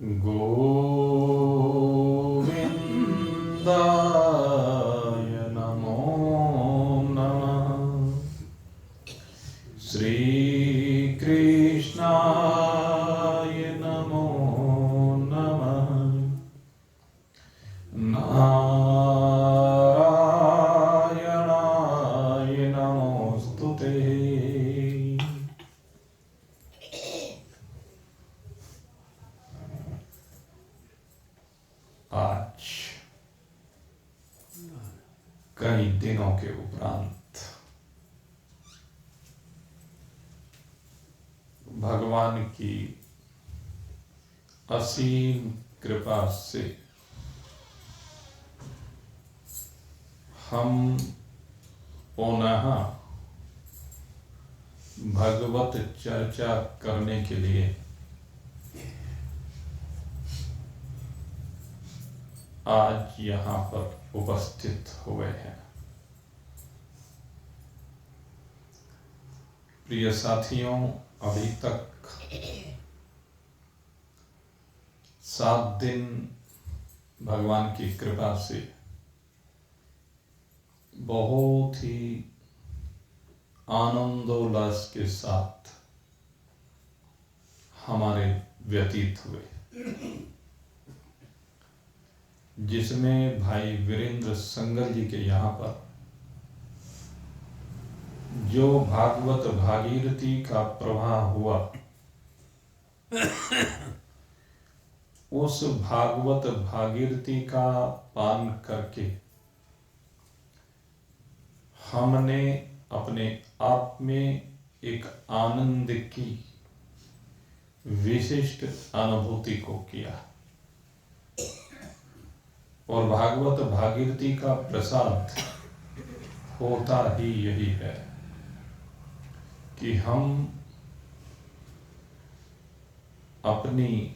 गोविन्दाय नमो नमः। श्रीकृष्णाय नमो नमः। नारायणाय नमोस्तुते। आज कई दिनों के उपरांत भगवान की असीम कृपा से हम पुनः भगवत चर्चा करने के लिए आज यहाँ पर उपस्थित हुए हैं। प्रिय साथियों, अभी तक 7 दिन भगवान की कृपा से बहुत ही आनंदोल्लास के साथ हमारे व्यतीत हुए, जिसमें भाई वीरेंद्र संगल जी के यहाँ पर जो भागवत भागीरथी का प्रवाह हुआ, उस भागवत भागीरथी का पान करके हमने अपने आप में एक आनंद की विशिष्ट अनुभूति को किया। और भागवत भागीरथी का प्रसाद होता ही यही है कि हम अपनी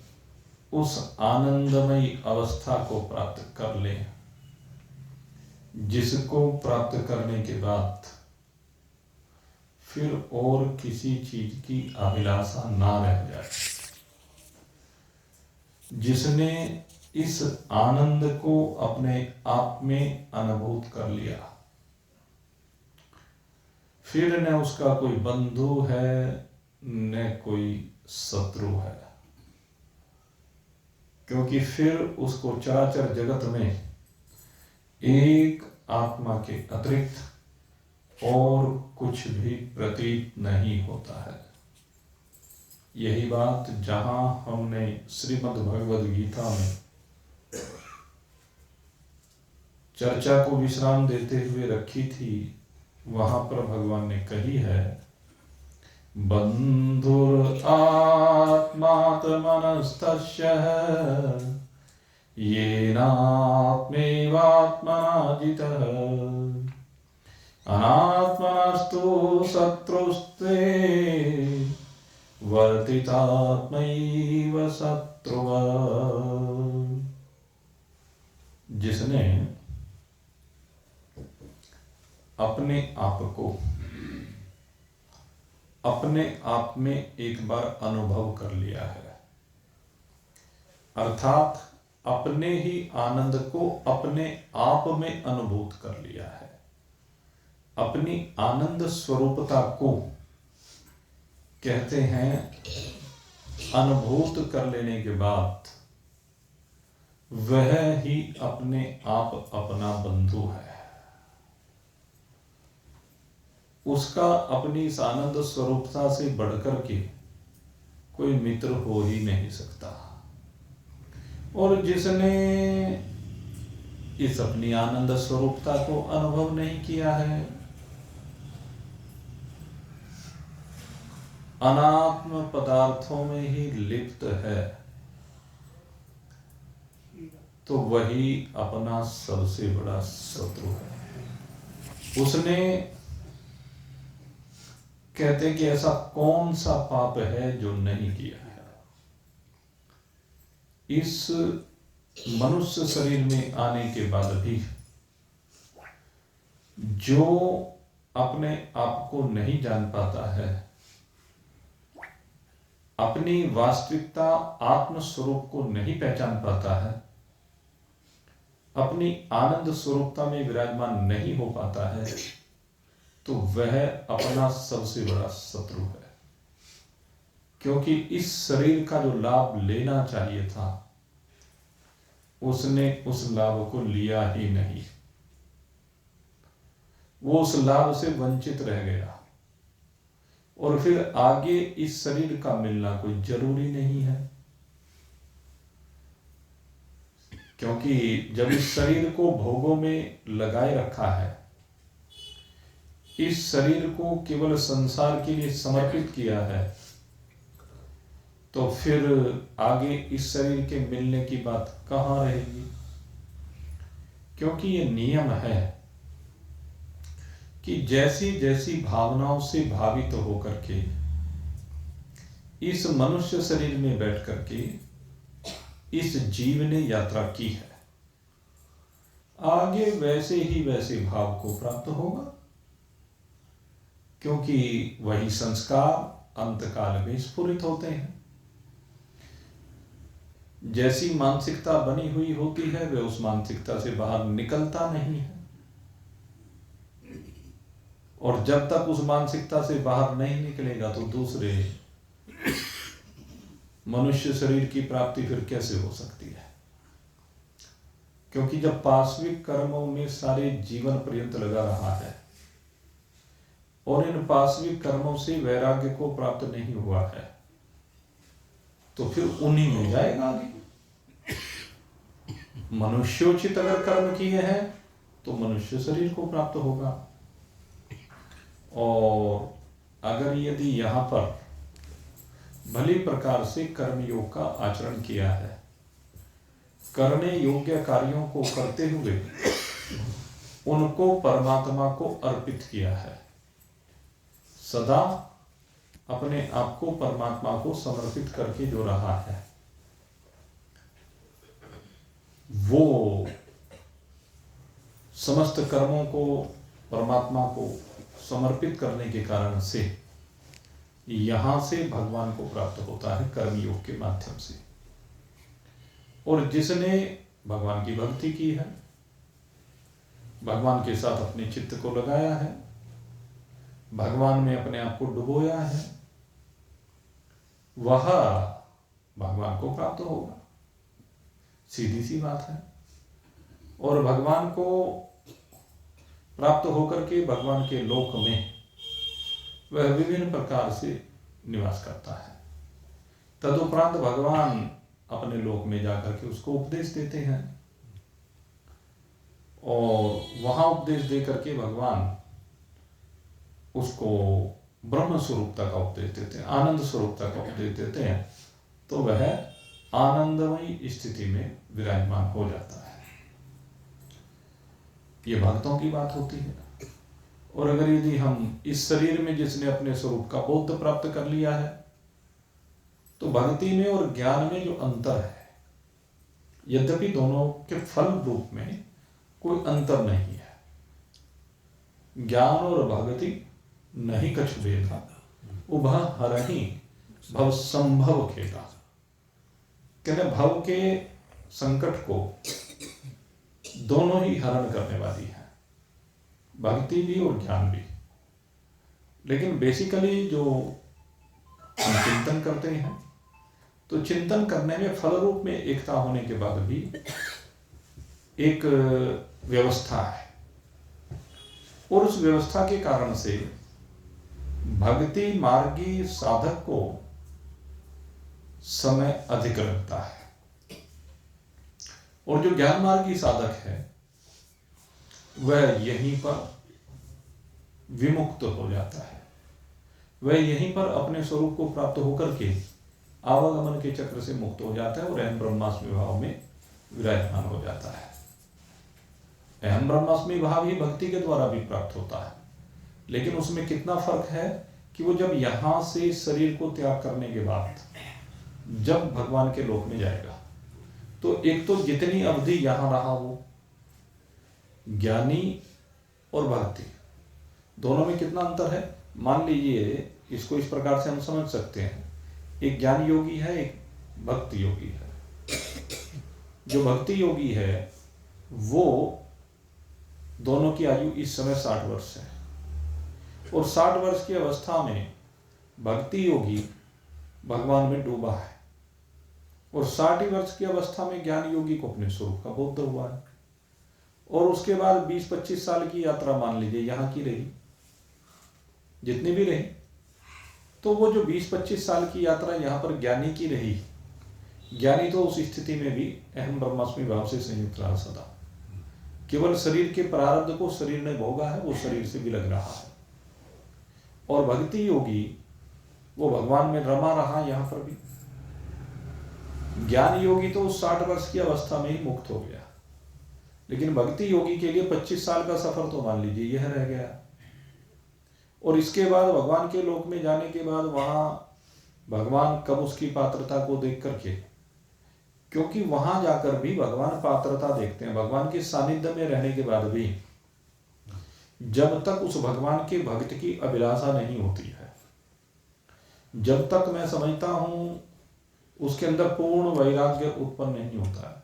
उस आनंदमयी अवस्था को प्राप्त कर लें, जिसको प्राप्त करने के बाद फिर और किसी चीज की अभिलाषा ना रह जाए। जिसने इस आनंद को अपने आप में अनुभूत कर लिया, फिर न उसका कोई बंधु है न कोई शत्रु है, क्योंकि फिर उसको चराचर जगत में एक आत्मा के अतिरिक्त और कुछ भी प्रतीत नहीं होता है। यही बात जहां हमने श्रीमद् भगवद गीता में चर्चा को विश्राम देते हुए रखी थी, वहां पर भगवान ने कही है, बंधुर आत्मात्मनस्तस्य येनात्मेवात्मना जितः अनात्मनस्तु शत्रुस्ते वर्तितात्मैव शत्रुवः। जिसने अपने आप में एक बार अनुभव कर लिया है, अर्थात अपने ही आनंद को अपने आप में अनुभूत कर लिया है, अपनी आनंद स्वरूपता को कहते हैं अनुभूत कर लेने के बाद वह ही अपने आप अपना बंधु है। उसका अपनी इस आनंद स्वरूपता से बढ़कर के कोई मित्र हो ही नहीं सकता। और जिसने इस अपनी आनंद स्वरूपता को अनुभव नहीं किया है, अनात्म पदार्थों में ही लिप्त है, तो वही अपना सबसे बड़ा शत्रु है। उसने कहते कि ऐसा कौन सा पाप है जो नहीं किया है। इस मनुष्य शरीर में आने के बाद भी जो अपने आप को नहीं जान पाता है, अपनी वास्तविकता आत्म स्वरूप को नहीं पहचान पाता है, अपनी आनंद स्वरूपता में विराजमान नहीं हो पाता है, तो वह अपना सबसे बड़ा शत्रु है। क्योंकि इस शरीर का जो लाभ लेना चाहिए था, उसने उस लाभ को लिया ही नहीं। वो उस लाभ से वंचित रह गया, और फिर आगे इस शरीर का मिलना कोई जरूरी नहीं है। क्योंकि जब इस शरीर को भोगों में लगाए रखा है, इस शरीर को केवल संसार के लिए समर्पित किया है, तो फिर आगे इस शरीर के मिलने की बात कहां रहेगी। क्योंकि ये नियम है कि जैसी जैसी भावनाओं से भावित होकर के इस मनुष्य शरीर में बैठ करके इस जीव ने यात्रा की है, आगे वैसे ही वैसे भाव को प्राप्त होगा। क्योंकि वही संस्कार अंतकाल में स्फुरित होते हैं। जैसी मानसिकता बनी हुई होती है, वह उस मानसिकता से बाहर निकलता नहीं है, और जब तक उस मानसिकता से बाहर नहीं निकलेगा तो दूसरे मनुष्य शरीर की प्राप्ति फिर कैसे हो सकती है। क्योंकि जब पार्श्विक कर्मों में सारे जीवन पर्यंत लगा रहा है और इन पार्श्विक कर्मों से वैराग्य को प्राप्त नहीं हुआ है, तो फिर उन्हीं में जाएगा आगे। मनुष्योचित अगर कर्म किए हैं तो मनुष्य शरीर को प्राप्त होगा, और अगर यदि यहां पर भली प्रकार से कर्मयोग का आचरण किया है, करने योग्य कार्यों को करते हुए उनको परमात्मा को अर्पित किया है, सदा अपने आप को परमात्मा को समर्पित करके जो रहा है, वो समस्त कर्मों को परमात्मा को समर्पित करने के कारण से यहां से भगवान को प्राप्त होता है कर्मयोग के माध्यम से। और जिसने भगवान की भक्ति की है, भगवान के साथ अपने चित्त को लगाया है, भगवान में अपने आप को डुबोया है, वह भगवान को प्राप्त होगा। सीधी सी बात है। और भगवान को प्राप्त होकर के भगवान के लोक में वह विभिन्न प्रकार से निवास करता है। तदुपरांत भगवान अपने लोक में जाकर के उसको उपदेश देते हैं, और वहां उपदेश देकर के भगवान उसको ब्रह्म स्वरूपता का उपदेश देते हैं, आनंद स्वरूपता का उपदेश देते हैं, तो वह आनंदमयी स्थिति में विराजमान हो जाता है। ये भक्तों की बात होती है। और अगर यदि हम इस शरीर में जिसने अपने स्वरूप का बोध प्राप्त कर लिया है, तो भक्ति में और ज्ञान में जो अंतर है, यद्यपि दोनों के फल रूप में कोई अंतर नहीं है, ज्ञान और भक्ति नहीं कछु भेदा, उभा हरहि भव संभव खेदा। कहते भव के संकट को दोनों ही हरण करने वाली है, भक्ति भी और ज्ञान भी। लेकिन बेसिकली जो हम चिंतन करते हैं, तो चिंतन करने में फल रूप में एकता होने के बाद भी एक व्यवस्था है, और उस व्यवस्था के कारण से भक्ति मार्गी साधक को समय अधिक लगता है, और जो ज्ञान मार्गी साधक है वह यहीं पर विमुक्त हो जाता है, वह यहीं पर अपने स्वरूप को प्राप्त होकर के आवागमन के चक्र से मुक्त हो जाता है और अहम ब्रह्मास्मि भाव में विराजमान हो जाता है। अहम ब्रह्मास्मि भाव ही भक्ति के द्वारा भी प्राप्त होता है, लेकिन उसमें कितना फर्क है कि वो जब यहां से शरीर को त्याग करने के बाद जब भगवान के लोक में जाएगा, तो एक तो जितनी अवधि यहां रहा वो ज्ञानी और भक्ति दोनों में कितना अंतर है। मान लीजिए, इसको इस प्रकार से हम समझ सकते हैं एक ज्ञान योगी है, एक भक्ति योगी है। जो भक्ति योगी है वो दोनों की आयु इस समय 60 वर्ष है, और 60 वर्ष की अवस्था में भक्ति योगी भगवान में डूबा है, और 60 वर्ष की अवस्था में ज्ञान योगी को अपने स्वरूप का बोध हुआ है। और उसके बाद 20-25 साल की यात्रा मान लीजिए यहाँ की रही, जितनी भी रही, तो वो जो 20-25 साल की यात्रा यहाँ पर ज्ञानी की रही, ज्ञानी तो उस स्थिति में भी अहम ब्रह्मास्मि भाव से संयुक्त रहा सदा। केवल शरीर के प्रारब्ध को शरीर ने भोगा है, वो शरीर से भी लग रहा है। और भक्ति योगी वो भगवान में रमा रहा यहाँ पर भी। ज्ञान योगी तो 60 वर्ष की अवस्था में ही मुक्त हो गया, लेकिन भक्ति योगी के लिए 25 साल का सफर तो मान लीजिए यह रह गया। और इसके बाद भगवान के लोक में जाने के बाद वहां भगवान कब उसकी पात्रता को देख करके, क्योंकि वहां जाकर भी भगवान पात्रता देखते हैं। भगवान के सानिध्य में रहने के बाद भी जब तक उस भगवान के भक्त की अभिलाषा नहीं होती है, जब तक मैं समझता हूं उसके अंदर पूर्ण वैराग्य उत्पन्न नहीं होता है।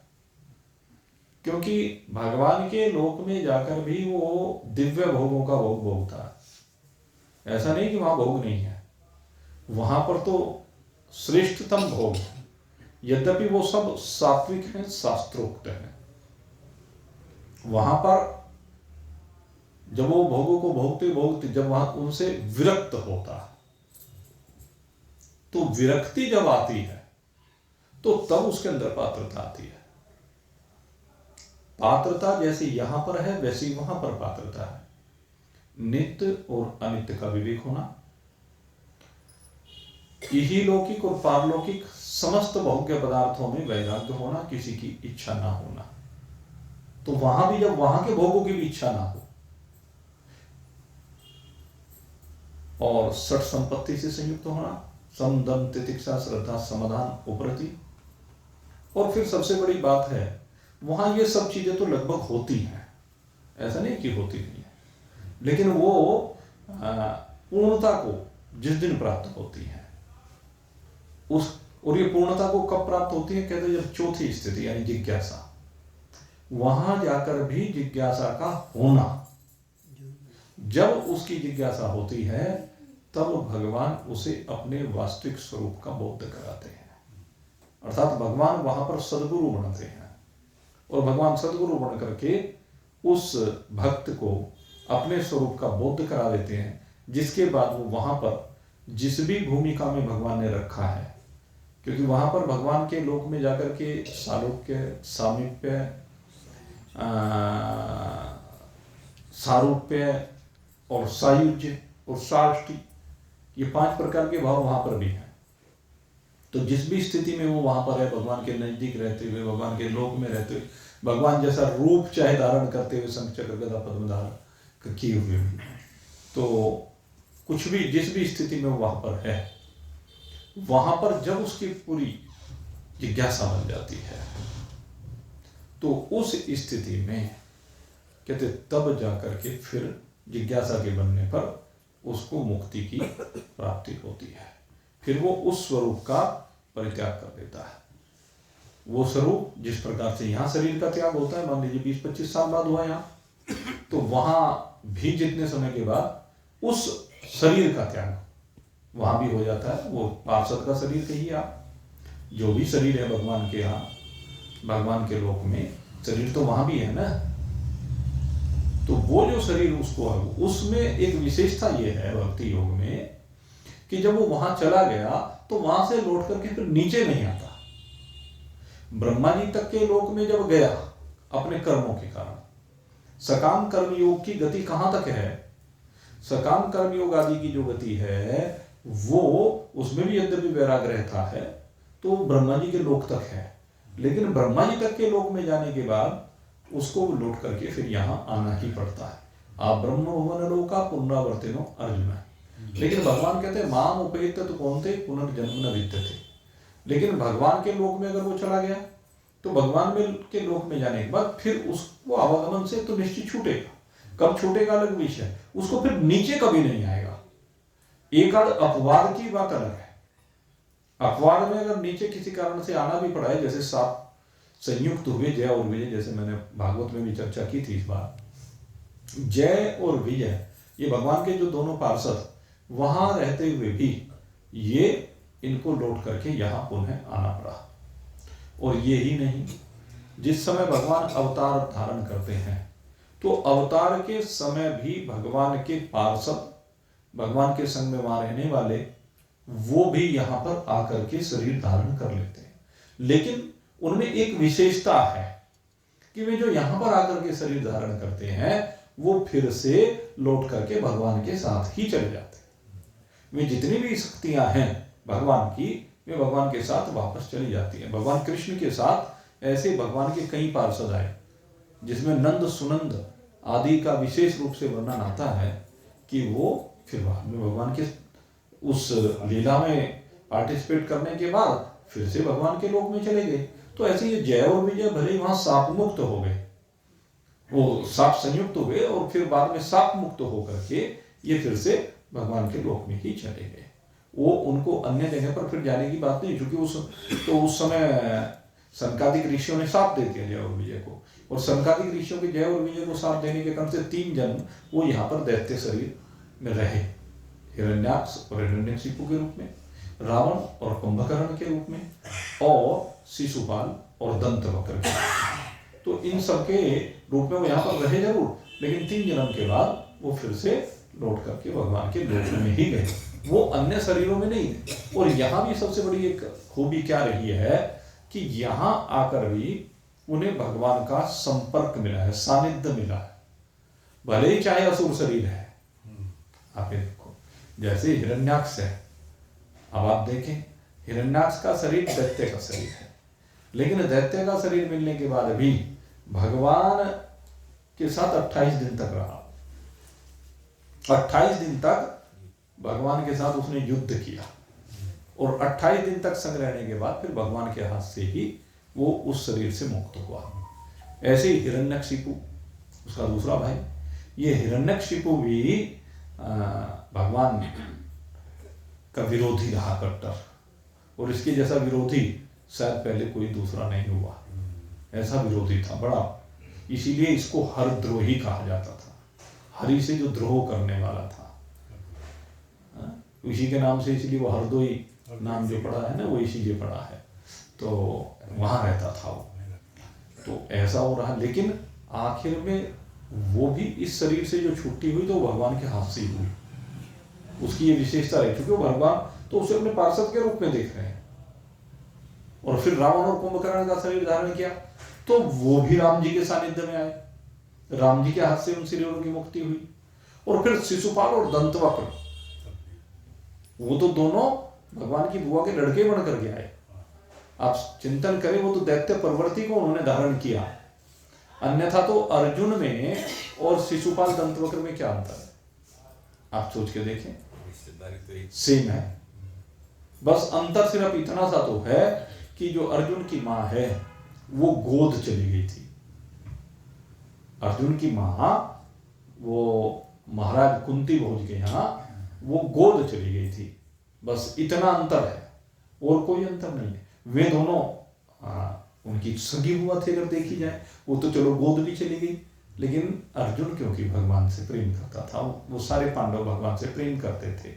क्योंकि भगवान के लोक में जाकर भी वो दिव्य भोगों का भोग भोगता है। ऐसा नहीं कि वहां भोग नहीं है, वहां पर तो श्रेष्ठतम भोग है, यद्यपि वो सब सात्विक हैं, शास्त्रोक्त हैं। वहां पर जब वो भोगों को भोगते भोगते जब वहां उनसे विरक्त होता है, तो विरक्ति जब आती है तो तब उसके अंदर पात्रता आती है। पात्रता जैसे यहां पर है वैसे ही वहां पर पात्रता है। नित्य और अनित्य का विवेक होना, इहलौकिक और पारलौकिक समस्त भोग्य पदार्थों में वैराग्य होना, किसी की इच्छा ना होना। तो वहां भी जब वहां के भोगों की भी इच्छा ना हो, और सठ संपत्ति से संयुक्त होना, सम दम तितिक्षा श्रद्धा समाधान उपरति। और फिर सबसे बड़ी बात है वहां ये सब चीजें तो लगभग होती हैं, ऐसा नहीं कि होती नहीं है, लेकिन वो पूर्णता को जिस दिन प्राप्त होती है उस, और ये पूर्णता को कब प्राप्त होती है, कहते हैं जब चौथी स्थिति यानी जिज्ञासा, वहां जाकर भी जिज्ञासा का होना। जब उसकी जिज्ञासा होती है तब भगवान उसे अपने वास्तविक स्वरूप का बोध कराते हैं, अर्थात भगवान वहां पर सद्गुरु बनते हैं। और भगवान सद्गुरु बन करके उस भक्त को अपने स्वरूप का बोध करा देते हैं, जिसके बाद वो वहां पर जिस भी भूमिका में भगवान ने रखा है, क्योंकि वहां पर भगवान के लोक में जाकर के सालोक्य, सामीप्य, सारूप्य और सायुज्य और साष्टी, ये 5 प्रकार के भाव वहां पर भी हैं। तो जिस भी स्थिति में वो वहां पर है, भगवान के नजदीक रहते हुए, भगवान के लोक में रहते हुए, भगवान जैसा रूप चाहे धारण करते हुए, शंख चक्र गदा पद्म धारण किए हुए, तो कुछ भी जिस भी स्थिति में वो वहां पर है, वहां पर जब उसकी पूरी जिज्ञासा बन जाती है, तो उस स्थिति में कहते तब जाकर के फिर जिज्ञासा के बनने पर उसको मुक्ति की प्राप्ति होती है। फिर वो उस स्वरूप का परित्याग कर देता है। वो स्वरूप जिस प्रकार से यहाँ शरीर का त्याग होता है, मान लीजिए 20-25 साल बाद हुआ यहाँ, तो वहां भी जितने समय के बाद उस शरीर का त्याग वहां भी हो जाता है। वो पार्षद का शरीर कहिए आप, जो भी शरीर है भगवान के यहाँ, भगवान के लोक में शरीर तो वहां भी है ना, तो वो जो शरीर उसको है, उसमें एक विशेषता ये है भक्ति योग में कि जब वो वहां चला गया तो वहां से लौट करके फिर नीचे नहीं आता। ब्रह्मा जी तक के लोक में जब गया अपने कर्मों के कारण, सकाम कर्मयोग की गति कहां तक है, सकाम कर्मयोग आदि की जो गति है वो उसमें भी यद्यपि वैराग रहता है तो ब्रह्मा जी के लोक तक है, लेकिन ब्रह्मा जी तक के लोक में जाने के बाद उसको लौट करके फिर यहाँ आना ही पड़ता है। आप ब्रह्म भुवन लोका पुनरावर्तिनो अर्जुन। लेकिन भगवान कहते हैं माम उपहित तो कौन थे पुनर्जन्म न विद्यते। लेकिन भगवान के लोक में अगर वो चला गया तो भगवान में के लोक में जाने के बाद फिर उसको आवागमन से तो निश्चित छूटेगा। कब छूटेगा अलग विषय, उसको फिर नीचे कभी नहीं आएगा। एक अपवाद की बात अलग है, अपवाद में अगर नीचे किसी कारण से आना भी पड़ा है, जैसे साप संयुक्त हुए जय और विजय, जैसे मैंने भागवत में भी चर्चा की थी इस बार, जय और विजय ये भगवान के जो दोनों पार्षद वहां रहते हुए भी ये इनको लौट करके यहां पुनः आना पड़ा। और ये ही नहीं, जिस समय भगवान अवतार धारण करते हैं तो अवतार के समय भी भगवान के पार्षद, भगवान के संग में वहां रहने वाले, वो भी यहां पर आकर के शरीर धारण कर लेते हैं। लेकिन उनमें एक विशेषता है कि वे जो यहां पर आकर के शरीर धारण करते हैं वो फिर से लौट करके भगवान के साथ ही चले जाते हैं। वे जितनी भी शक्तियां हैं भगवान की, वे भगवान के साथ वापस चली जाती हैं। भगवान कृष्ण के साथ ऐसे भगवान के कई पार्षद आए, जिसमें नंद सुनंद आदि का विशेष रूप से वर्णन आता है कि वो फिर बाद में भगवान के उस लीला में पार्टिसिपेट करने के बाद फिर से भगवान के लोक में चले गए। तो ऐसे ये जय और विजय भले ही वहां साप मुक्त हो गए, वो साप संयुक्त हो गए और फिर बाद में साप मुक्त होकर के ये फिर से भगवान के लोक में ही चले गए। वो उनको अन्य जगह पर फिर जाने की बात नहीं, क्योंकि उस समय सनकादिक ऋषियों ने साप दे दिया जय और विजय को, और सनकादिक ऋषियों के जय और विजय को साप देने के कारण से 3 जन्म वो यहाँ पर दैत्य शरीर में रहे, हिरण्याक्ष और हिरण्यकशिपु के रूप में, रावण और कुंभकर्ण के रूप में, और शिशुपाल और दंतवक्र के रूप में। तो इन सब के रूप में वो यहाँ पर रहे जरूर, लेकिन 3 जन्म के बाद वो फिर से लौट करके भगवान के लोक में ही गए, वो अन्य शरीरों में नहीं है। और यहाँ भी सबसे बड़ी एक खूबी क्या रही है कि यहाँ आकर भी उन्हें भगवान का संपर्क मिला है, सानिध्य मिला है, भले ही चाहे असुर शरीर है। आप ये देखो, जैसे हिरण्याक्ष है, अब आप देखें हिरण्याक्ष का शरीर दैत्य का शरीर है, लेकिन दैत्य का शरीर मिलने के बाद भी भगवान के साथ 28 दिन तक रहा। 28 दिन तक भगवान के साथ उसने युद्ध किया, और 28 दिन तक संग रहने के बाद फिर भगवान के हाथ से ही वो उस शरीर से मुक्त हुआ। ऐसे ही हिरण्यकशिपु उसका दूसरा भाई, ये हिरण्यकशिपु भी भगवान का विरोधी रहा कट्टर, और इसके जैसा विरोधी शायद पहले कोई दूसरा नहीं हुआ। ऐसा विरोधी था बड़ा, इसीलिए इसको हरद्रोही कहा जाता था। हरि से जो द्रोह करने वाला था, इसी के नाम से, इसलिए वो हरदोई नाम जो पड़ा है ना, वो इसीलिए पड़ा है। तो वहां रहता था वो, तो ऐसा हो रहा। लेकिन आखिर में वो भी इस शरीर से जो छुट्टी हुई तो भगवान के हाथ से ही हुई। उसकी ये विशेषता है, क्योंकि वो भगवान तो उसे अपने पार्षद के रूप में देख रहे हैं। और फिर रावण और कुंभकर्ण का शरीर धारण किया तो वो भी राम जी के सानिध्य में आए, राम जी के हाथ से उन शरीरों की मुक्ति हुई। और फिर शिशुपाल और दंतवक्र, वो तो दोनों भगवान की बुआ के लड़के बन करके आए। आप चिंतन करें, वो तो दैत्य प्रवृत्ति को उन्होंने धारण किया, अन्यथा तो अर्जुन में और शिशुपाल दंतवक्र में क्या अंतर है? आप सोच के देखें, सेम है। बस अंतर सिर्फ इतना सा तो है कि जो अर्जुन की मां है वो गोद चली गई थी। अर्जुन की मां वो महाराज कुंती भोज के यहाँ वो गोद चली गई थी, बस इतना अंतर है, और कोई अंतर नहीं है। वे दोनों उनकी सगी हुआ थे अगर देखी जाए, वो तो चलो गोद भी चली गई, लेकिन अर्जुन क्योंकि भगवान से प्रेम करता था, वो सारे पांडव भगवान से प्रेम करते थे,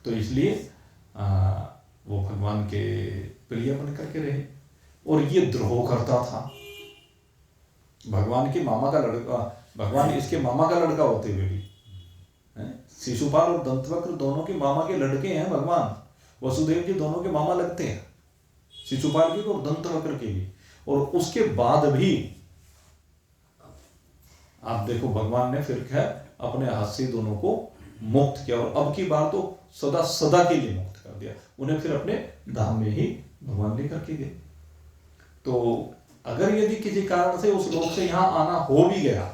तो इसलिए वो भगवान के प्रिय बन करके रहे। और ये द्रोह करता था भगवान के मामा का लड़का, भगवान इसके मामा का लड़का होते हुए भी। शिशुपाल और दंतवक्र दोनों के मामा के लड़के हैं भगवान, वसुदेव जी दोनों के मामा लगते हैं, शिशुपाल के और दंतवक्र के भी। और उसके बाद भी आप देखो भगवान ने फिर क्या अपने हाथ से दोनों को मुक्त किया, और अब की बार तो सदा सदा के लिए मुक्त कर दिया उन्हें, फिर अपने धाम में ही भगवान लेकर के गए। तो अगर यदि किसी कारण से उस लोक से यहां आना हो भी गया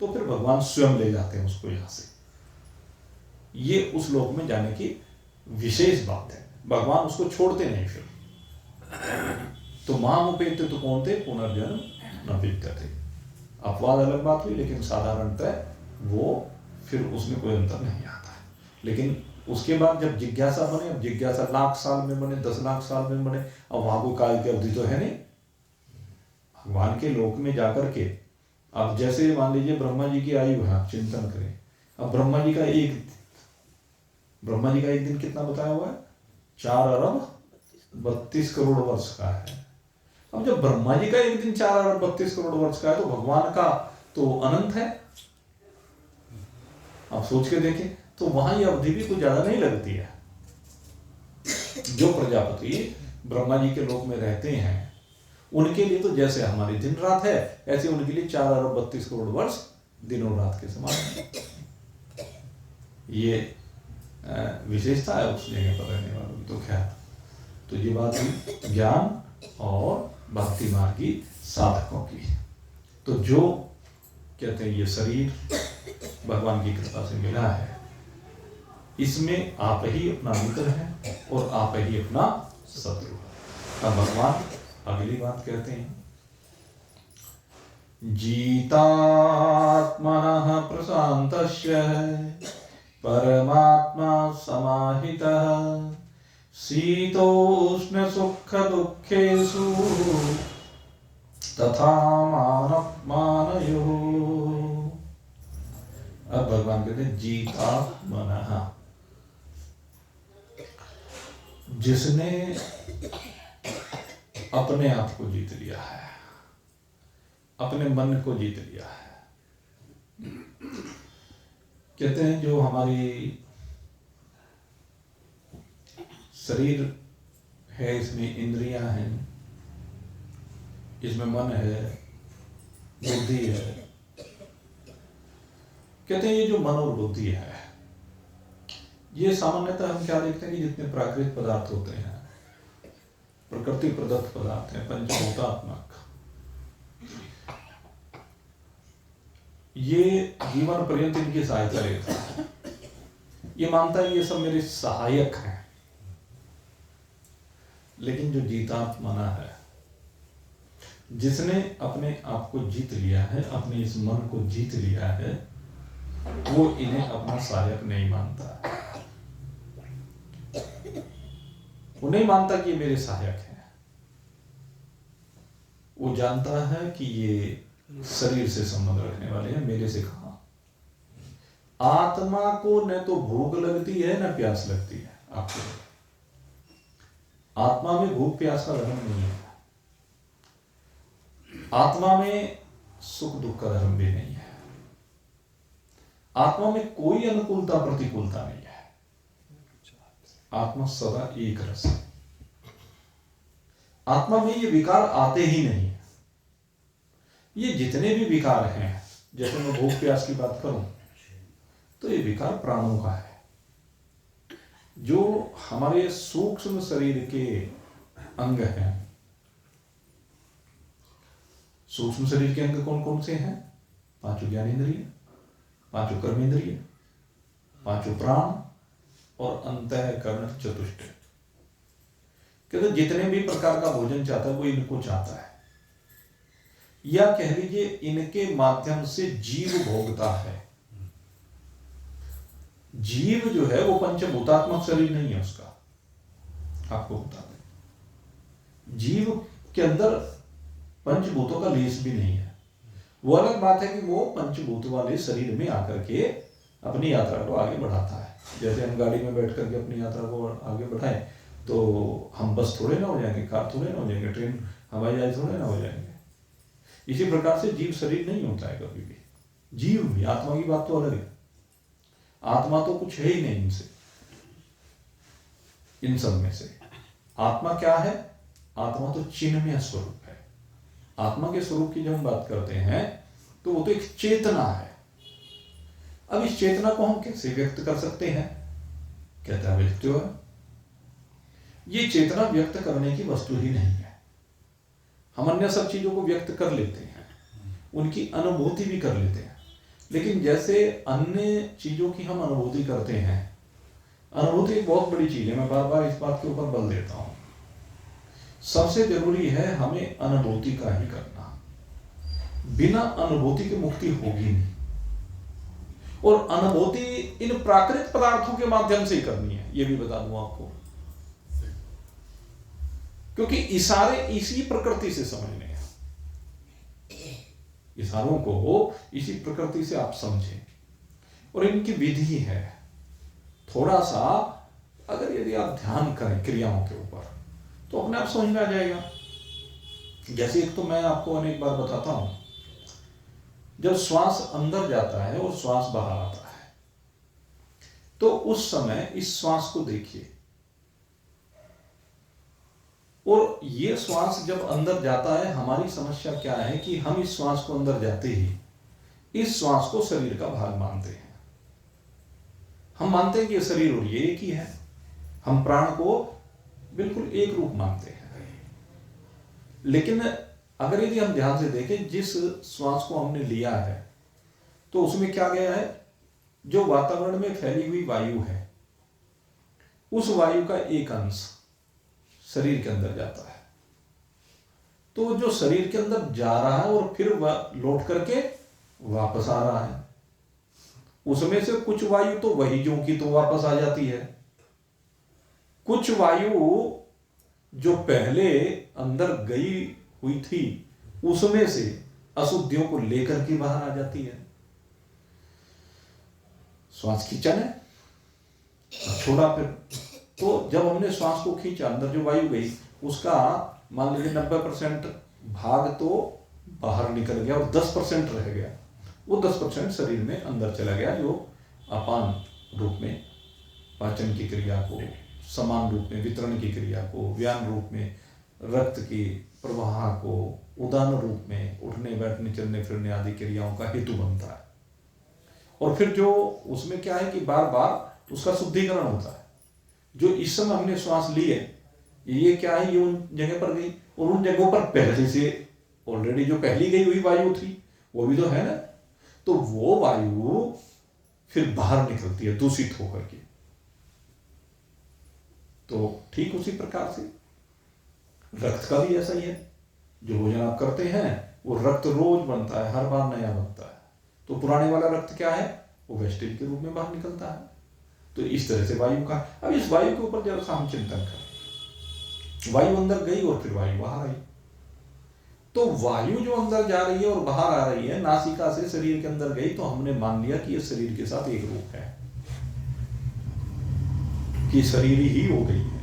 तो फिर भगवान स्वयं ले जाते हैं उसको यहां से। ये उस लोक में जाने की विशेष बात है, भगवान उसको छोड़ते नहीं। फिर तो मामुपेत्य तो कौनते पुनर्जन्म न विद्यते। अपवाद अलग बात हुई, लेकिन साधारणतः वो फिर उसमें कोई अंतर नहीं आता है। लेकिन उसके बाद जब जिज्ञासा बने, अब जिज्ञासा लाख साल में बने, 10 लाख साल में बने, अब वहां कोई काल की अवधि तो है नहीं। भगवान के लोक में जाकर के, अब जैसे मान लीजिए ब्रह्मा जी की आयु है, आप चिंतन करें, अब ब्रह्मा जी का एक दिन कितना बताया हुआ है? 4 अरब 32 करोड़ वर्ष का है। अब जब ब्रह्मा जी का एक दिन 4 अरब 32 करोड़ वर्ष का है, तो भगवान का तो अनंत है। आप सोच के देखें, तो वहां ये अवधि भी कुछ ज्यादा नहीं लगती है। जो प्रजापति ब्रह्मा जी के लोक में रहते हैं, उनके लिए तो जैसे हमारी दिन रात है, ऐसे उनके लिए 4 अरब 32 करोड़ वर्ष दिनों रात के समान है। ये विशेषता है उस जगह पर रहने वालों की। तो क्या, तो ये बात हुई ज्ञान और भक्ति मार्गी साधकों की। तो जो कहते हैं ये शरीर भगवान की कृपा से मिला है, इसमें आप ही अपना मित्र है और आप ही अपना शत्रु है। अब भगवान अगली बात कहते हैं, जीतात्मनः प्रशान्तस्य परमात्मा समाहितः शीतोष्ण सुख दुखेषु तथा मानयोः। अब भगवान कहते हैं जीतात्मनः, जिसने अपने आप को जीत लिया है, अपने मन को जीत लिया है। कहते हैं जो हमारी शरीर है, इसमें इंद्रियां हैं, इसमें मन है, बुद्धि है। कहते हैं ये जो मन और बुद्धि है, ये सामान्यतः हम क्या देखते हैं कि जितने प्राकृतिक पदार्थ होते हैं, प्रकृति प्रदत्त पदार्थ हैं, पंचभूतात्मक, ये जीवन पर्यंत इनकी सहायता लेता है। ये मानता है ये सब मेरे सहायक हैं। लेकिन जो जीतात्मना है, जिसने अपने आप को जीत लिया है, अपने इस मन को जीत लिया है, वो इन्हें अपना सहायक नहीं मानता। वो नहीं मानता कि ये मेरे सहायक हैं। वो जानता है कि ये शरीर से संबंध रखने वाले हैं, मेरे से कहां। आत्मा को न तो भूख लगती है न प्यास लगती है। आपको आत्मा में भूख प्यास का धर्म नहीं है। आत्मा में सुख दुख का धर्म भी नहीं है। आत्मा में कोई अनुकूलता प्रतिकूलता नहीं है। आत्मा सदा एक रस है। आत्मा में ये विकार आते ही नहीं है। ये जितने भी विकार हैं, जैसे मैं भूख प्यास की बात करूं, तो ये विकार प्राणों का है। जो हमारे सूक्ष्म शरीर के अंग हैं, सूक्ष्म शरीर के अंग कौन कौन से हैं? 5 ज्ञानेंद्रिय, 5 कर्मेंद्रिय, 5 प्राण और अंतःकरण चतुष्ट। कहते जितने भी प्रकार का भोजन चाहता है वो इनको चाहता है, या कह लीजिए इनके माध्यम से जीव भोगता है। जीव जो है वो पंचभूतात्मक शरीर नहीं है उसका। आपको बता दें, जीव के अंदर पंचभूतों का लेस भी नहीं है। वो अलग बात है कि वो पंचभूत वाले शरीर में आकर के अपनी यात्रा को आगे बढ़ाता है। जैसे हम गाड़ी में बैठ करके अपनी यात्रा को आगे बढ़ाएं, तो हम बस थोड़े ना हो जाएंगे, कार थोड़े ना हो जाएंगे, ट्रेन हवाई जहाज थोड़े ना हो जाएंगे। इसी प्रकार से जीव शरीर नहीं होता है कभी भी। जीव भी, आत्मा की बात तो अलग है। आत्मा तो कुछ है ही नहीं इनसे, इन सब में से। आत्मा क्या है? आत्मा तो चिन्मय स्वरूप है। आत्मा के स्वरूप की जब हम बात करते हैं तो वो तो एक चेतना है। अब इस चेतना को हम कैसे व्यक्त कर सकते हैं? कहता है व्यक्त है। ये चेतना व्यक्त करने की वस्तु ही नहीं है। हम अन्य सब चीजों को व्यक्त कर लेते हैं, उनकी अनुभूति भी कर लेते हैं, लेकिन जैसे अन्य चीजों की हम अनुभूति करते हैं, अनुभूति एक बहुत बड़ी चीज है। मैं बार बार इस बात के ऊपर बल देता हूं। सबसे जरूरी है हमें अनुभूति का ही करना। बिना अनुभूति की मुक्ति होगी नहीं। और अनुभूति इन प्राकृत पदार्थों के माध्यम से ही करनी है, ये भी बता दूं आपको, क्योंकि इशारे इसी प्रकृति से समझने हैं। इशारों को इसी प्रकृति से आप समझें, और इनकी विधि है। थोड़ा सा अगर यदि आप ध्यान करें क्रियाओं के ऊपर तो अपने आप समझ में आ जाएगा। जैसे एक तो मैं आपको अनेक बार बताता हूं, जब श्वास अंदर जाता है और श्वास बाहर आता है, तो उस समय इस श्वास को देखिए, और ये श्वास जब अंदर जाता है, हमारी समस्या क्या है कि हम इस श्वास को अंदर जाते ही इस श्वास को शरीर का भाग मानते हैं। हम मानते हैं कि ये शरीर और ये एक ही है। हम प्राण को बिल्कुल एक रूप मानते हैं। लेकिन अगर यदि हम ध्यान से देखें, जिस श्वास को हमने लिया है तो उसमें क्या गया है, जो वातावरण में फैली हुई वायु है, उस वायु का एक अंश शरीर के अंदर जाता है। तो जो शरीर के अंदर जा रहा है और फिर लौट करके वापस आ रहा है, उसमें से कुछ वायु तो वही जो की तो वापस आ जाती है, कुछ वायु जो पहले अंदर गई हुई थी उसमें से अशुद्धियों को लेकर के बाहर आ जाती है। श्वास खींचा है, छोड़ा, फिर तो जब हमने श्वास को खींचा, अंदर जो वायु गई उसका मान लीजिए 90% भाग तो बाहर निकल गया और 10% रह गया। वो 10% शरीर में अंदर चला गया, जो अपान रूप में पाचन की क्रिया को, समान रूप में वितरण की क्रिया को, व्यान रूप में रक्त की प्रवाह को, उदान रूप में उठने बैठने चलने फिरने आदि क्रियाओं का हेतु बनता है। और फिर जो उसमें क्या है कि बार बार उसका शुद्धिकरण होता है। जो इस समय हमने श्वास ली है, ये क्या है, ये उन जगह पर गई, और उन जगहों पर पहले से ऑलरेडी जो पहली गई हुई वायु थी वो भी तो है ना, तो वो वायु फिर बाहर निकलती है दूषित होकर के। तो ठीक उसी प्रकार से रक्त का भी ऐसा ही है। जो भोजन आप करते हैं वो रक्त रोज बनता है, हर बार नया बनता है। तो पुराने वाला रक्त क्या है, वो वेस्टेज के रूप में बाहर निकलता है। तो इस तरह से वायु का, अब इस वायु के ऊपर जरा सा हम चिंतन करें। वायु अंदर गई और फिर वायु बाहर आई। तो वायु जो अंदर जा रही है और बाहर आ रही है, नासिका से शरीर के अंदर गई, तो हमने मान लिया कि ये शरीर के साथ एक रूप है, कि शरीर ही हो गई है।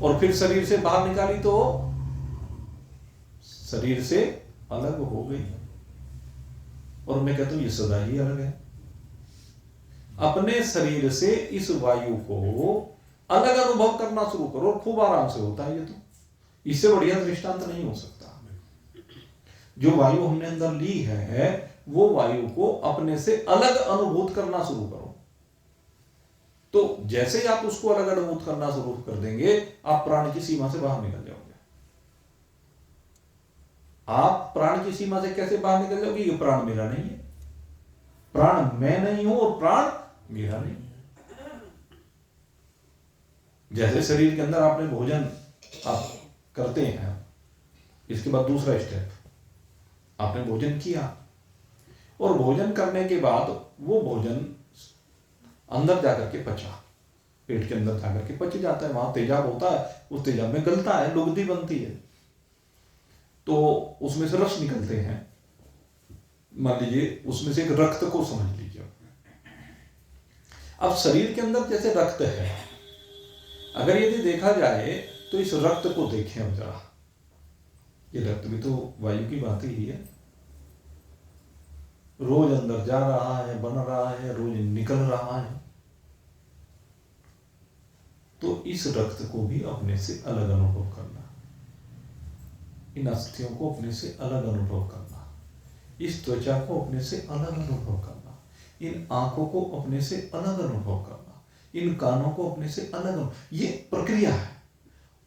और फिर शरीर से बाहर निकाली तो शरीर से अलग हो गई। और मैं कहता हूं ये सदा ही अलग है। अपने शरीर से इस वायु को अलग अनुभव करना शुरू करो, खूब आराम से होता है। ये तो इससे बढ़िया दृष्टांत नहीं हो सकता। जो वायु हमने अंदर ली है वो वायु को अपने से अलग अनुभूत करना शुरू करो। तो जैसे ही आप उसको अलग अनुभूत करना शुरू कर देंगे, आप प्राण की सीमा से बाहर निकल जाओगे। आप प्राण की सीमा से कैसे बाहर निकल जाओगे, ये प्राण मेरा नहीं है, प्राण मैं नहीं हूं और प्राण मेरा नहीं। जैसे शरीर के अंदर आपने भोजन आप करते हैं, इसके बाद दूसरा स्टेप, आपने भोजन किया और भोजन करने के बाद वो भोजन अंदर जाकर के पचा, पेट के अंदर जाकर के पच जाता है। वहां तेजाब होता है, उस तेजाब में गलता है, लुगदी बनती है, तो उसमें से रस निकलते हैं। मान लीजिए उसमें से एक रक्त को समझ लीजिए। अब शरीर के अंदर जैसे रक्त है, अगर यदि देखा जाए तो इस रक्त को देखें हम जरा, ये रक्त भी तो वायु की बात ही है। रोज अंदर जा रहा है, बन रहा है, रोज निकल रहा है। तो इस रक्त को भी अपने से अलग अनुभव करना, इन अस्थियों को अपने से अलग अनुभव करना, इस त्वचा को अपने से अलग अनुभव करना, इन आंखों को अपने से अलग अनुभव करना, इन कानों को अपने से अलग, ये प्रक्रिया है।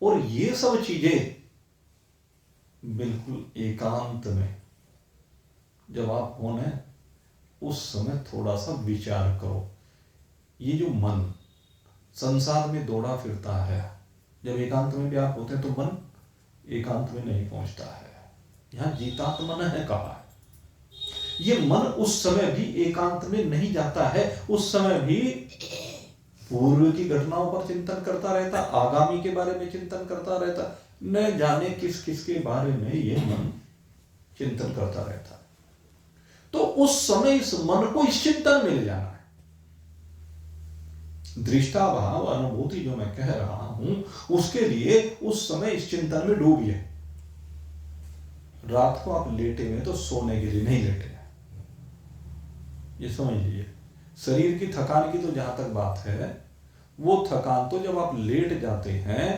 और ये सब चीजें बिल्कुल एकांत में जब आप होने, उस समय थोड़ा सा विचार करो। ये जो मन संसार में दौड़ा फिरता है, जब एकांत में भी आप होते हैं तो मन एकांत में नहीं पहुंचता है। यहां जीतात्मन है कहा है। ये मन उस समय भी एकांत में नहीं जाता है, उस समय भी पूर्व की घटनाओं पर चिंतन करता रहता, आगामी के बारे में चिंतन करता रहता, न जाने किस किस के बारे में ये मन चिंतन करता रहता है। तो उस समय इस मन को इस चिंतन में ले जाना है। दृष्टाभाव अनुभूति जो मैं कह रहा हूं, उसके लिए उस समय इस चिंतन में डूबिए। रात को आप लेटे हुए तो सोने के लिए नहीं लेटे हैं, ये समझ लीजिए। शरीर की थकान की तो जहां तक बात है, वो थकान तो जब आप लेट जाते हैं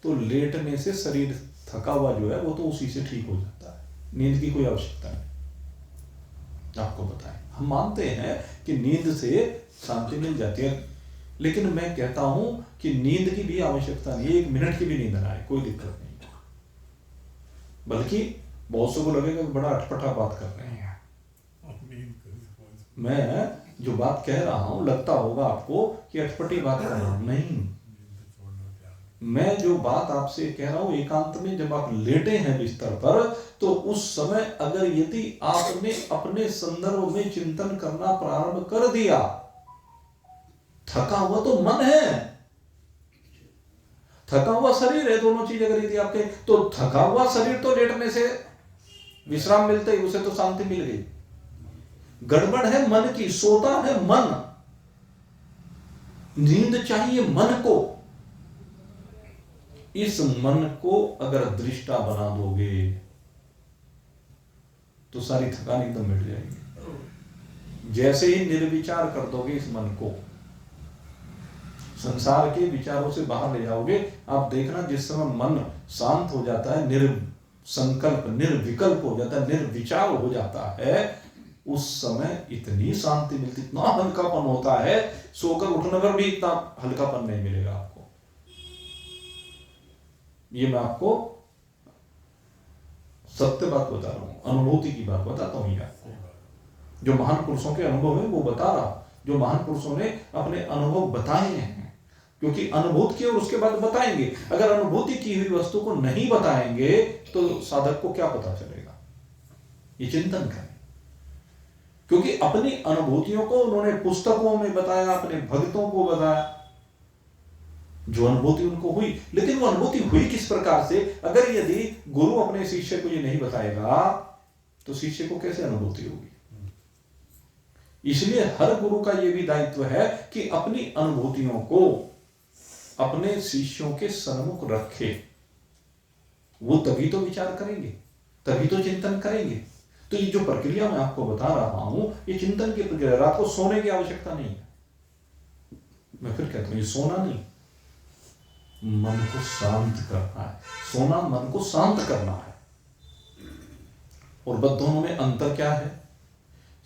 तो लेटने से शरीर थका हुआ जो है वो तो उसी से ठीक हो जाता है, नींद की कोई आवश्यकता नहीं। आपको बताएं, हम मानते हैं कि नींद से शांति मिल जाती है, लेकिन मैं कहता हूं कि नींद की भी आवश्यकता नहीं है, 1 मिनट की भी नींद ना आए कोई दिक्कत नहीं है। बल्कि बहुत से को लगेगा कि बड़ा अटपटा बात कर रहे हैं। मैं जो बात कह रहा हूं लगता होगा आपको कि अटपटी बात कर रहा हूं, नहीं। मैं जो बात आपसे कह रहा हूं, एकांत में जब आप लेटे हैं बिस्तर पर, तो उस समय अगर यदि आपने अपने संदर्भ में चिंतन करना प्रारंभ कर दिया, थका हुआ तो मन है, थका हुआ शरीर है, दोनों चीज अगर यदि आपके, तो थका हुआ शरीर तो लेटने से विश्राम मिलते ही उसे तो शांति मिल गई। गड़बड़ है मन की, सोता है मन, नींद चाहिए मन को। इस मन को अगर दृष्टा बना दोगे तो सारी थकान एकदम मिट जाएगी। जैसे ही निर्विचार कर दोगे इस मन को, संसार के विचारों से बाहर ले जाओगे, आप देखना जिस समय मन शांत हो जाता है, निर्संकल्प निर्विकल्प हो जाता है, निर्विचार हो जाता है, उस समय इतनी शांति मिलती, इतना हल्कापन होता है, सोकर उठने पर भी इतना हल्कापन नहीं मिलेगा आपको। ये मैं आपको सत्य बात बता रहा हूं, अनुभूति की बात बताता हूं। ये आपको जो महान पुरुषों के अनुभव है वो बता रहा, जो महान पुरुषों ने अपने अनुभव बताए हैं, क्योंकि अनुभूत किए और उसके बाद बताएंगे। अगर अनुभूति की हुई वस्तु को नहीं बताएंगे तो साधक को क्या पता चलेगा? ये चिंतन करें, क्योंकि अपनी अनुभूतियों को उन्होंने पुस्तकों में बताया, अपने भक्तों को बताया, जो अनुभूति उनको हुई। लेकिन वो अनुभूति हुई किस प्रकार से? अगर यदि गुरु अपने शिष्य को ये नहीं बताएगा तो शिष्य को कैसे अनुभूति होगी? इसलिए हर गुरु का ये भी दायित्व है कि अपनी अनुभूतियों को अपने शिष्यों के सन्मुख रखे। वो तभी तो विचार करेंगे, तभी तो चिंतन करेंगे। तो ये जो प्रक्रिया मैं आपको बता रहा हूं, ये चिंतन की प्रक्रिया। रात को सोने की आवश्यकता नहीं है। मैं फिर कहता हूं, ये सोना नहीं, मन को शांत करना है। सोना मन को शांत करना है। और बस दोनों में अंतर क्या है?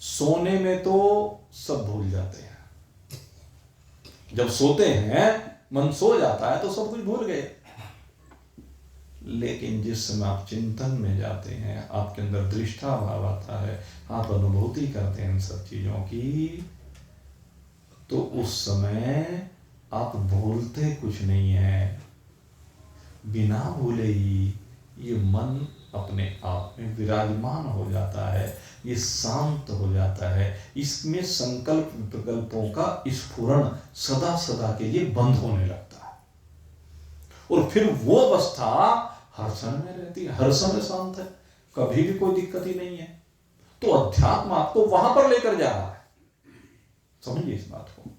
सोने में तो सब भूल जाते हैं, जब सोते हैं मन सो जाता है तो सब कुछ भूल गए। लेकिन जिस समय आप चिंतन में जाते हैं, आपके अंदर दृष्टा भाव आता है, आप अनुभूति करते हैं इन सब चीजों की, तो उस समय आप भूलते कुछ नहीं है। बिना भूले ही ये मन अपने आप में विराजमान हो जाता है, ये शांत हो जाता है। इसमें संकल्प विकल्पों का स्फुरण सदा सदा के लिए बंद होने लगता है, और फिर वो अवस्था हर समय में रहती है, हर समय शांत है, कभी भी कोई दिक्कत ही नहीं है। तो अध्यात्म आपको वहां पर लेकर जा रहा है। समझिए इस बात को।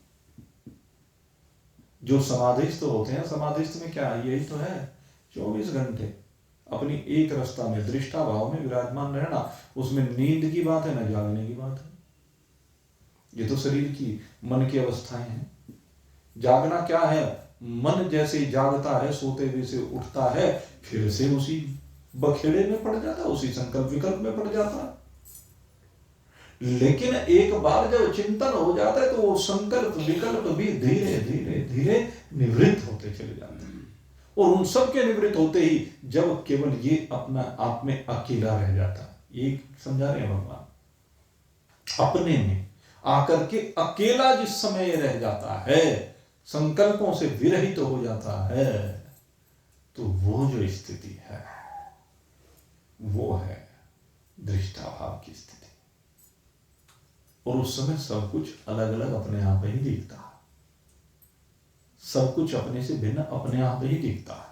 जो समाधिस्थ होते हैं, समाधिस्थ में क्या है? यही तो है, 24 घंटे अपनी एक रास्ता में दृष्टा भाव में विराजमान रहना। उसमें नींद की बात है ना जागने की बात है। ये तो शरीर की मन की अवस्थाएं हैं। जागना क्या है? मन जैसे ही जागता है, सोते हुए से उठता है, फिर से उसी बखेड़े में पड़ जाता है, उसी संकल्प विकल्प में पड़ जाता है। लेकिन एक बार जब चिंतन हो जाता है तो वो संकल्प विकल्प भी धीरे धीरे धीरे निवृत्त होते चले जाते हैं। और उन सब के निवृत्त होते ही जब केवल ये अपना आप में अकेला रह जाता है। एक समझा रहे हैं भगवान, अपने में आकर के अकेला जिस समय रह जाता है, संकल्पों से विरहित तो हो जाता है, तो वो जो स्थिति है वो है दृष्टा भाव की स्थिति। और उस समय सब कुछ अलग अलग अपने आप ही दिखता है, सब कुछ अपने से भिन्न अपने आप ही दिखता है।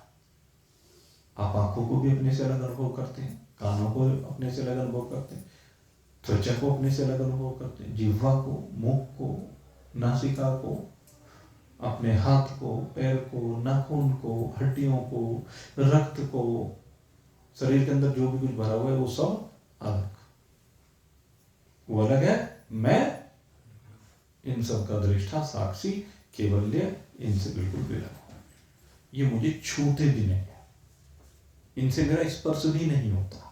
आप आंखों को भी अपने से अलग अनुभव करते हैं, कानों को अपने से अलग अनुभव करते हैं, त्वचा को अपने से अलग अनुभव करते हैं, जिह्वा को, मुख को, नासिका को, अपने हाथ को, पैर को, नाखून को, हड्डियों को, रक्त को, शरीर के अंदर जो भी कुछ भरा हुआ है वो सब अलग, वो अलग है। मैं इन सब का दृष्टा, साक्षी, केवल्य, इनसे बिल्कुल विलग हूं। ये मुझे छूते भी नहीं है, इनसे मेरा स्पर्श भी नहीं होता,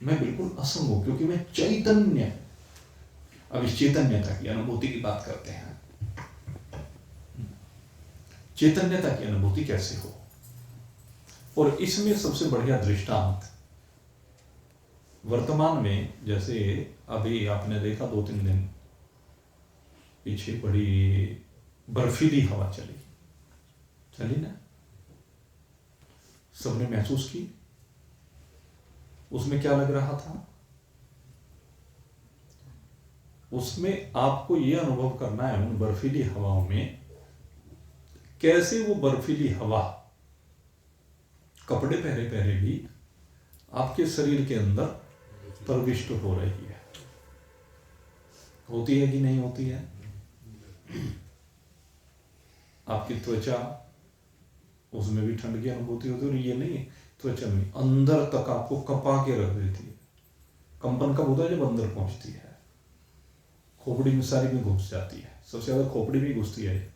मैं बिल्कुल असंग हूं, क्योंकि मैं चैतन्य। अब इस चैतन्यता की अनुभूति की बात करते हैं। चैतन्यता की अनुभूति कैसे हो, और इसमें सबसे बढ़िया दृष्टांत वर्तमान में, जैसे अभी आपने देखा 2-3 दिन पीछे बड़ी बर्फीली हवा चली ना, सबने महसूस की। उसमें क्या लग रहा था, उसमें आपको यह अनुभव करना है उन बर्फीली हवाओं में कैसे वो बर्फीली हवा कपड़े पहरे पहरे भी आपके शरीर के अंदर प्रविष्ट हो रही है। होती है कि नहीं होती है? आपकी त्वचा, उसमें भी ठंड की अनुभूति होती है, और ये नहीं त्वचा में अंदर तक आपको कपा के रख देती है। कंपन कब होता है? जब अंदर पहुंचती है, खोपड़ी में सारी में घुस जाती है। सबसे ज्यादा खोपड़ी में घुसती है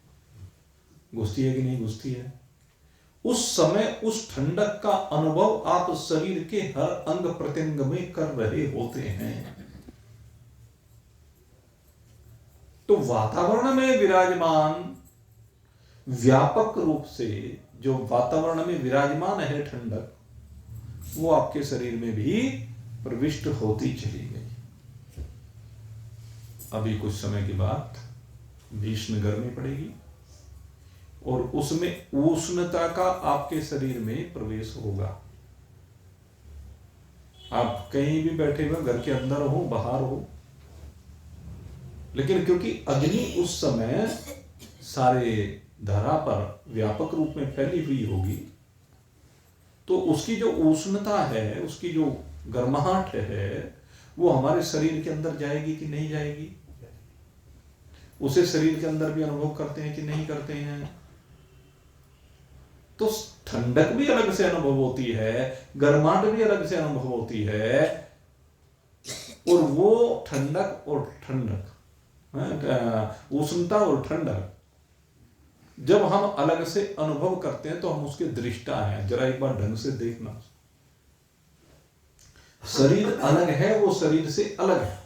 कि नहीं घुसती है? उस समय उस ठंडक का अनुभव आप शरीर के हर अंग प्रत्यंग में कर रहे होते हैं। तो वातावरण में विराजमान, व्यापक रूप से जो वातावरण में विराजमान है ठंडक, वो आपके शरीर में भी प्रविष्ट होती चली गई। अभी कुछ समय के बाद भीषण गर्मी पड़ेगी और उसमें उष्णता का आपके शरीर में प्रवेश होगा। आप कहीं भी बैठे हुए, घर के अंदर हो, बाहर हो, लेकिन क्योंकि अग्नि उस समय सारे धरा पर व्यापक रूप में फैली हुई होगी, तो उसकी जो उष्णता है, उसकी जो गर्माहट है, वो हमारे शरीर के अंदर जाएगी कि नहीं जाएगी? उसे शरीर के अंदर भी अनुभव करते हैं कि नहीं करते हैं? तो ठंडक भी अलग से अनुभव होती है, गर्माहट भी अलग से अनुभव होती है, और वो ठंडक और ठंडक, उष्णता और ठंडक जब हम अलग से अनुभव करते हैं तो हम उसके दृष्टा हैं। जरा एक बार ढंग से देखना, शरीर अलग है, वो शरीर से अलग है,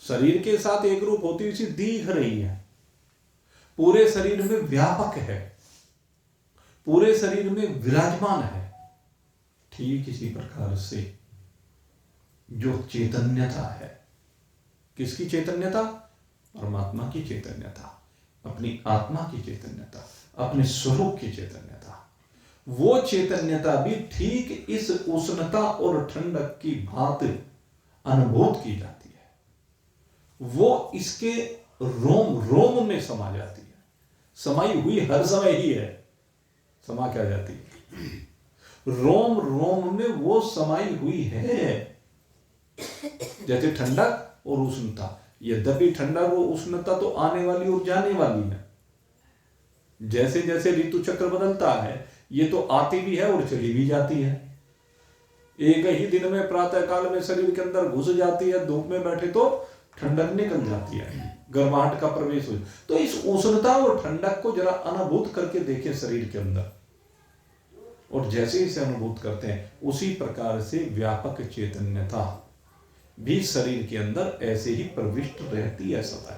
शरीर के साथ एक रूप होती हुई दिख रही है, पूरे शरीर में व्यापक है, पूरे शरीर में विराजमान है। ठीक इसी प्रकार से जो चैतन्यता है, किसकी चैतन्यता? परमात्मा की चैतन्यता, अपनी आत्मा की चैतन्यता, अपने स्वरूप की चैतन्यता, वो चैतन्यता भी ठीक इस उष्णता और ठंडक की भांति अनुभूत की जाती है। वो इसके रोम रोम में समा जाती है, समाई हुई हर समय ही है। समा क्या जाती है? रोम रोम में वो समाई हुई है। जैसे ठंडक और उष्णता, यद्यपि ठंडक और उष्णता तो आने वाली और जाने वाली है, जैसे जैसे ऋतु चक्र बदलता है, ये तो आती भी है और चली भी जाती है। एक ही दिन में प्रातः काल में शरीर के अंदर घुस जाती है, धूप में बैठे तो ठंडक निकल जाती है, गर्माहट का प्रवेश हो। तो इस उष्णता और ठंडक को जरा अनुभूत करके देखें शरीर के अंदर, और जैसे इसे अनुभूत करते हैं उसी प्रकार से व्यापक चैतन्यता भी शरीर के अंदर ऐसे ही प्रविष्ट रहती है, सदा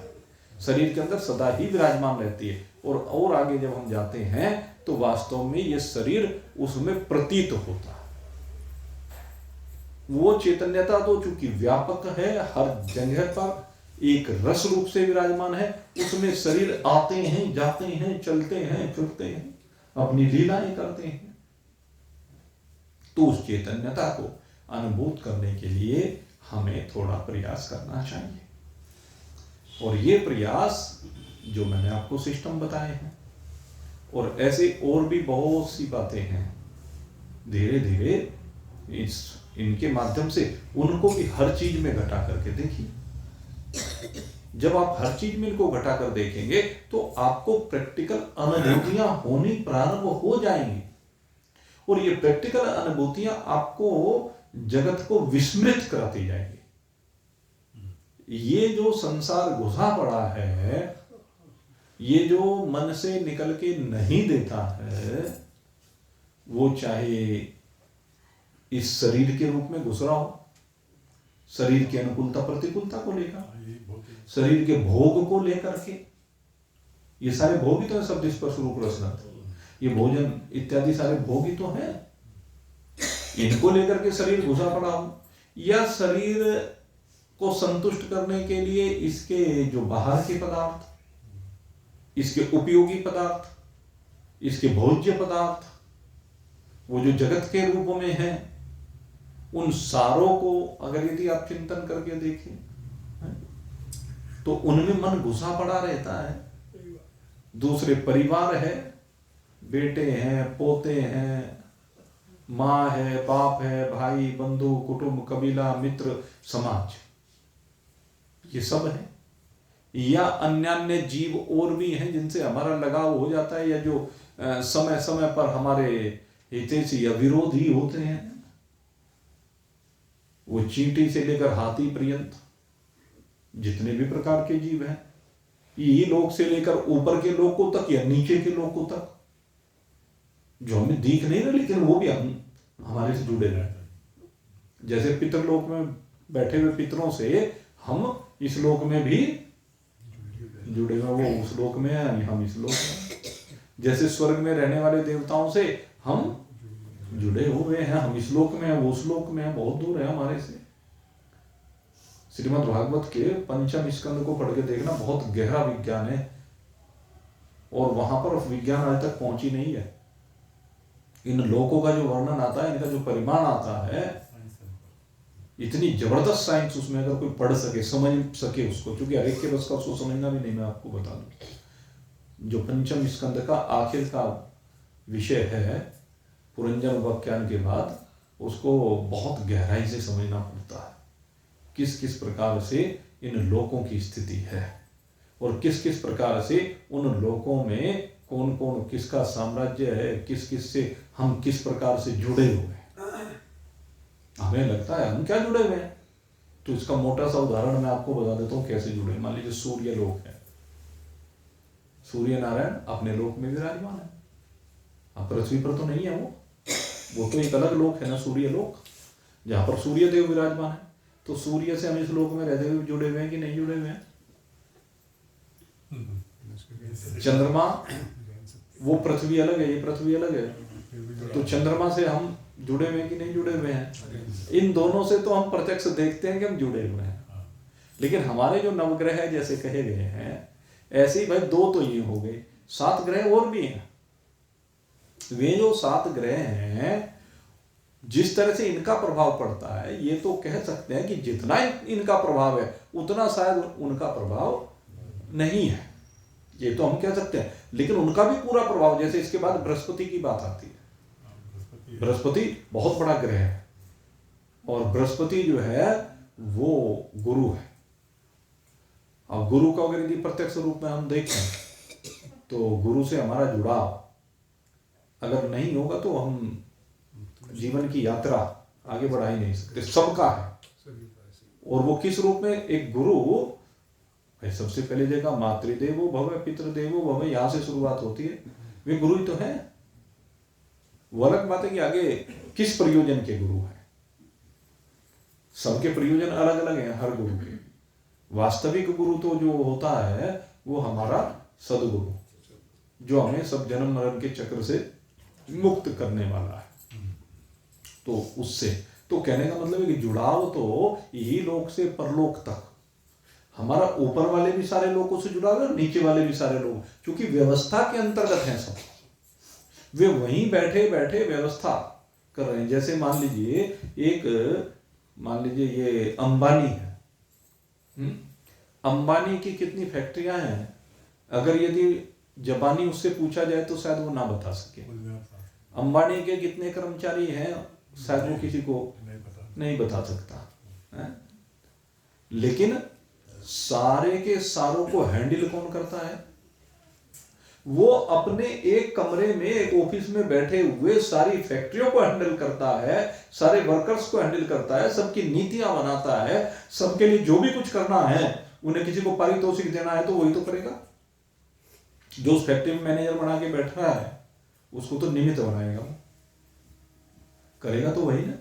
शरीर के अंदर सदा ही विराजमान रहती है। और आगे जब हम जाते हैं तो वास्तव में ये शरीर उसमें प्रतीत होता है। वो चैतन्यता तो चूंकि व्यापक है, हर जगह पर एक रस रूप से विराजमान है, उसमें शरीर आते हैं, जाते हैं, चलते हैं, फिरते हैं, अपनी लीलाएं करते हैं। तो उस चैतन्यता को अनुभूत करने के लिए हमें थोड़ा प्रयास करना चाहिए। और ये प्रयास जो मैंने आपको सिस्टम बताए हैं, और ऐसे और भी बहुत सी बातें हैं, धीरे धीरे इनके माध्यम से उनको भी हर चीज में घटा करके देखिए। जब आप हर चीज में इनको घटा कर देखेंगे तो आपको प्रैक्टिकल अनुभूतियां होनी प्रारंभ हो जाएंगी, और ये प्रैक्टिकल अनुभूतियां आपको जगत को विस्मृत कराती जाएंगी। ये जो संसार घुसा पड़ा है, ये जो मन से निकल के नहीं देता है, वो चाहे इस शरीर के रूप में घुस रहा हो, शरीर की अनुकूलता प्रतिकूलता को लेकर, शरीर के भोग को लेकर के, ये सारे भोग ही तो है, शब्द स्पर्श रूप रस, ये भोजन इत्यादि सारे भोग ही तो है। इनको लेकर के शरीर घुसा पड़ा हो, या शरीर को संतुष्ट करने के लिए इसके जो बाहर के पदार्थ, इसके उपयोगी पदार्थ, इसके भोज्य पदार्थ, वो जो जगत के रूप में है, उन सारों को अगर यदि आप चिंतन करके देखें तो उनमें मन घुसा पड़ा रहता है। दूसरे परिवार है, बेटे हैं, पोते हैं, माँ है, बाप है, भाई, बंधु, कुटुंब, कबीला, मित्र, समाज, ये सब है। या अन्य जीव और भी हैं जिनसे हमारा लगाव हो जाता है, या जो समय समय पर हमारे हितैषी या विरोधी होते हैं। वो चींटी से लेकर हाथी पर्यंत जितने भी प्रकार के जीव हैं, ये लोक से लेकर ऊपर के लोकों तक या नीचे के लोकों तक, जो हमें दिख नहीं रहे लेकिन वो भी हमारे से जुड़े रहे। जैसे पितरलोक में बैठे हुए पितरों से हम इस लोक में भी जुड़े हुए, वो उस लोक में है, हम इस लोक में। जैसे स्वर्ग में रहने वाले देवताओं से हम जुड़े हुए हैं, हम इस लोक में हैं, वो उस लोक में है, बहुत दूर है हमारे से। श्रीमद् भागवत के पंचम स्कंद को पढ़ के देखना, बहुत गहरा विज्ञान है, और वहां पर विज्ञान आज तक पहुंची नहीं है। इन लोकों का जो वर्णन आता है, इनका जो परिमाण आता है, इतनी जबरदस्त साइंस उसमें, अगर कोई पढ़ सके, समझ सके उसको, क्योंकि हर एक के बस का उसको समझना भी नहीं। मैं आपको बता दूं, जो पंचम स्कंद का आखिर का विषय है, पुरंजन व्याख्यान के बाद, उसको बहुत गहराई से समझना पड़ता है। किस किस प्रकार से इन लोकों की स्थिति है, और किस किस प्रकार से उन लोकों में कौन कौन किसका साम्राज्य है, किस किस से हम किस प्रकार से जुड़े हुए हैं। हमें लगता है हम क्या जुड़े हुए हैं, तो इसका मोटा सा उदाहरण मैं आपको बता देता हूँ कैसे जुड़े। मान लीजिए सूर्य लोक है, सूर्य नारायण अपने लोक में विराजमान है, अब पृथ्वी पर तो नहीं है वो तो एक अलग लोक है ना, सूर्य लोक, जहां पर सूर्य देव विराजमान है। तो सूर्य से हम इस लोक में रहते हुए जुड़े हुए हैं कि नहीं जुड़े हुए हैं? चंद्रमा, वो पृथ्वी अलग है, ये पृथ्वी अलग है, तो चंद्रमा से हम जुड़े हुए हैं कि नहीं जुड़े हुए हैं? इन दोनों से तो हम प्रत्यक्ष देखते हैं कि हम जुड़े हुए हैं। लेकिन हमारे जो नवग्रह जैसे कहे गए हैं, ऐसे ही भाई दो तो ये हो गए, 7 ग्रह और भी हैं। वे जो 7 ग्रह हैं, जिस तरह से इनका प्रभाव पड़ता है, ये तो कह सकते हैं कि जितना इनका प्रभाव है उतना शायद उनका प्रभाव नहीं है, ये तो हम कह सकते हैं। लेकिन उनका भी पूरा प्रभाव, जैसे इसके बाद बृहस्पति की बात आती है। बृहस्पति बहुत बड़ा ग्रह है, और बृहस्पति जो है वो गुरु है। अब गुरु का अगर यदि प्रत्यक्ष रूप में हम देखें तो गुरु से हमारा जुड़ाव अगर नहीं होगा तो हम जीवन की यात्रा आगे बढ़ा ही नहीं सकते। सबका है, और वो किस रूप में? एक गुरु सबसे पहले जगह मातृदेवो भव पितृदेवो भव, यहां से शुरुआत होती है। वे गुरु ही तो है। वो अलग बात है कि आगे किस प्रयोजन के गुरु है, सबके प्रयोजन अलग अलग हैं हर गुरु के। वास्तविक गुरु तो जो होता है वो हमारा सदगुरु, जो हमें सब जन्म मरण के चक्र से मुक्त करने वाला है। तो उससे तो कहने का मतलब है कि जुड़ाव तो यही लोक से परलोक तक, हमारा ऊपर वाले भी सारे लोगों से जुड़ा हुआ है, नीचे वाले भी सारे लोग, क्योंकि व्यवस्था के अंतर्गत हैं सब। वे वहीं बैठे बैठे व्यवस्था कर रहे हैं। जैसे मान लीजिए एक मान लीजिए ये अंबानी है, अंबानी की कितनी फैक्ट्रियां हैं, अगर यदि जापानी उससे पूछा जाए तो शायद वो ना बता सके। अंबानी के कितने कर्मचारी हैं शायद वो किसी को नहीं बता सकता है? लेकिन सारे के सारों को हैंडल कौन करता है? वो अपने एक कमरे में एक ऑफिस में बैठे हुए सारी फैक्ट्रियों को हैंडल करता है, सारे वर्कर्स को हैंडल करता है, सबकी नीतियां बनाता है, सबके लिए जो भी कुछ करना है, उन्हें किसी को पारितोषिक देना है तो वही तो करेगा। जो उस फैक्ट्री में मैनेजर बना के बैठ रहा है उसको तो निमित्त बनाएगा, वो करेगा तो वही ना।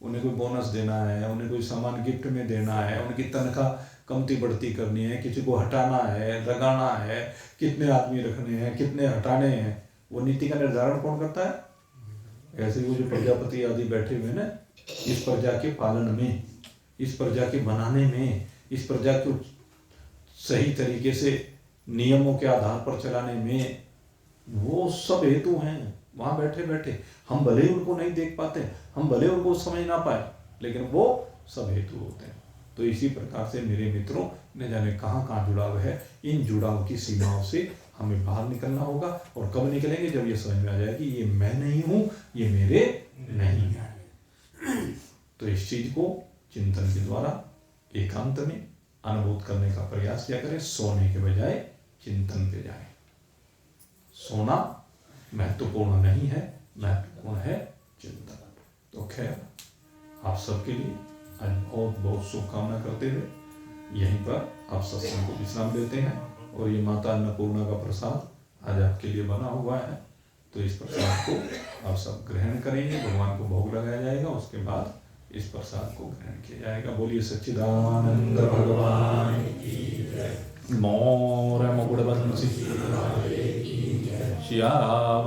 उन्हें कोई बोनस देना है, उन्हें कोई सामान गिफ्ट में देना है, उनकी तनख्वाह कमती बढ़ती करनी है, किसी को हटाना है, लगाना है, कितने आदमी रखने हैं, कितने हटाने हैं, वो नीति का निर्धारण कौन करता है? ऐसे वो जो प्रजापति आदि बैठे हुए ना, इस प्रजा के पालन में, इस प्रजा के बनाने में, इस प्रजा को सही तरीके से नियमों के आधार पर चलाने में, वो सब हेतु हैं वहां बैठे बैठे। हम भले ही उनको नहीं देख पाते, हम भले उनको समझ ना पाए, लेकिन वो सब हेतु होते हैं। तो इसी प्रकार से मेरे मित्रों, न जाने कहाँ कहाँ जुड़ाव है, इन जुड़ाव की सीमाओं से हमें बाहर निकलना होगा। और कब निकलेंगे? जब ये समझ में आ जाए कि ये मैं नहीं हूं, ये मेरे नहीं है। तो इस चीज को चिंतन के द्वारा एकांत में अनुभूत करने का प्रयास किया करें। सोने के बजाय चिंतन पे जाए। सोना महत्वपूर्ण नहीं है, महत्वपूर्ण है चिंतन। तो खैर, आप सबके लिए आज बहुत बहुत शुभकामना करते हुए यहीं पर आप सत्संग को विश्राम देते हैं। और ये माता अन्नपूर्णा का प्रसाद आज आपके लिए बना हुआ है, तो इस प्रसाद को आप सब ग्रहण करेंगे। भगवान को भोग लगाया जाएगा, उसके बाद इस प्रसाद को ग्रहण किया जाएगा। बोलिए सच्चिदानंद भगवान की जय। मोर मुकुट बंसी श्याम